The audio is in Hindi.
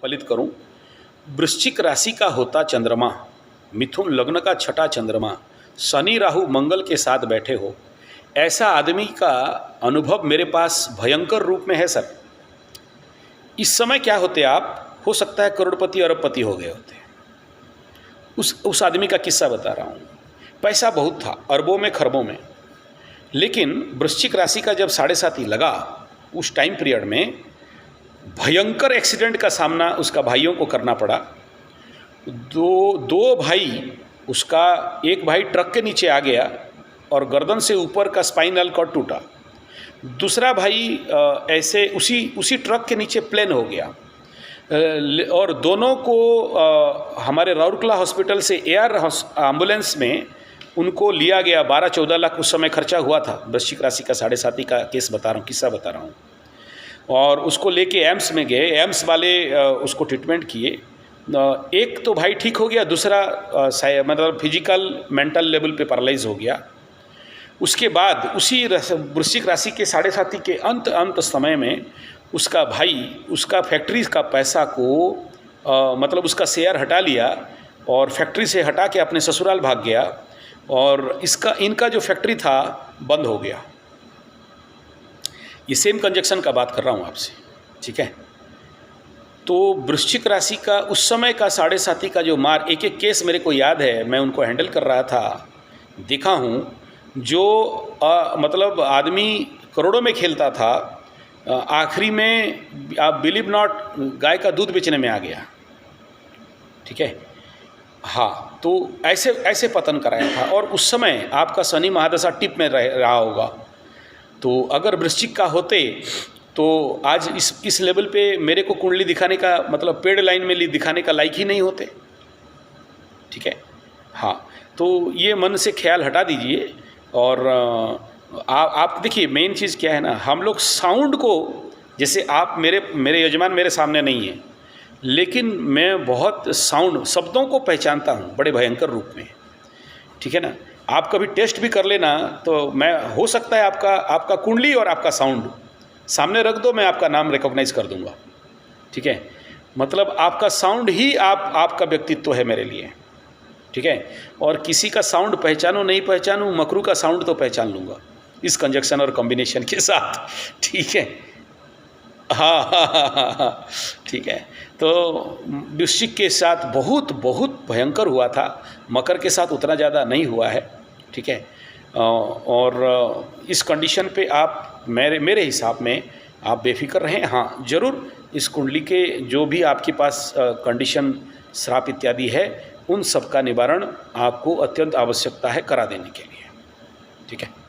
फलित करूं। वृश्चिक राशि का होता चंद्रमा, मिथुन लग्न का छठा चंद्रमा, शनि राहु मंगल के साथ बैठे हो, ऐसा आदमी का अनुभव मेरे पास भयंकर रूप में है सर। इस समय क्या होते आप, हो सकता है करोड़पति अरबपति हो गए होते। उस आदमी का किस्सा बता रहा हूँ। पैसा बहुत था, अरबों में खरबों में, लेकिन वृश्चिक राशि का जब 7.5 लगा, उस टाइम पीरियड में भयंकर एक्सीडेंट का सामना उसका भाइयों को करना पड़ा। दो भाई, उसका एक भाई ट्रक के नीचे आ गया और गर्दन से ऊपर का स्पाइनल कॉर्ड टूटा। दूसरा भाई ऐसे उसी ट्रक के नीचे प्लेन हो गया। और दोनों को हमारे राउरकेला हॉस्पिटल से एयर एम्बुलेंस में उनको लिया गया। 12-14 लाख उस समय खर्चा हुआ था। वृश्चिक राशि का 7.5 का केस बता रहा हूँ, किस्सा बता रहा हूँ। और उसको लेके एम्स में गए, एम्स वाले उसको ट्रीटमेंट किए। एक तो भाई ठीक हो गया, दूसरा मतलब फिजिकल मेंटल लेवल पे पैरालाइज हो गया। उसके बाद उसी वृश्चिक राशि के 7.5 के अंत समय में उसका भाई उसका फैक्ट्री का पैसा को मतलब उसका शेयर हटा लिया और फैक्ट्री से हटा के अपने ससुराल भाग गया। और इनका जो फैक्ट्री था बंद हो गया। ये सेम कंजक्शन का बात कर रहा हूँ आपसे, ठीक है। तो वृश्चिक राशि का उस समय का 7.5 का जो मार, एक एक केस मेरे को याद है, मैं उनको हैंडल कर रहा था, देखा हूँ। जो मतलब आदमी करोड़ों में खेलता था, आखिरी में आप बिलीव नॉट गाय का दूध बेचने में आ गया, ठीक है। हाँ, तो ऐसे पतन कराया था। और उस समय आपका शनि महादशा टिप में रहा होगा। तो अगर वृश्चिक का होते तो आज इस लेवल पे मेरे को कुंडली दिखाने का मतलब पेड लाइन में दिखाने का लायक ही नहीं होते, ठीक है। हाँ, तो ये मन से ख्याल हटा दीजिए। और आप देखिए, मेन चीज़ क्या है ना, हम लोग साउंड को, जैसे आप मेरे यजमान मेरे सामने नहीं है, लेकिन मैं बहुत साउंड शब्दों को पहचानता हूँ बड़े भयंकर रूप में, ठीक है ना। आप कभी टेस्ट भी कर लेना तो मैं, हो सकता है आपका कुंडली और आपका साउंड सामने रख दो, मैं आपका नाम रिकॉग्नाइज कर दूंगा, ठीक है। मतलब आपका साउंड ही आपका व्यक्तित्व है मेरे लिए, ठीक है। और किसी का साउंड पहचानो नहीं पहचानो, मकरू का साउंड तो पहचान लूँगा इस कंजक्शन और कॉम्बिनेशन के साथ, ठीक है। हाँ हाँ हाँ हाँ हाँ, ठीक है। तो वृश्चिक के साथ बहुत बहुत भयंकर हुआ था, मकर के साथ उतना ज़्यादा नहीं हुआ है, ठीक है। और इस कंडीशन पे आप मेरे हिसाब में आप बेफिक्र रहें। हाँ, ज़रूर इस कुंडली के जो भी आपके पास कंडीशन, श्राप इत्यादि है, उन सब का निवारण आपको अत्यंत आवश्यकता है करा देने के लिए, ठीक है।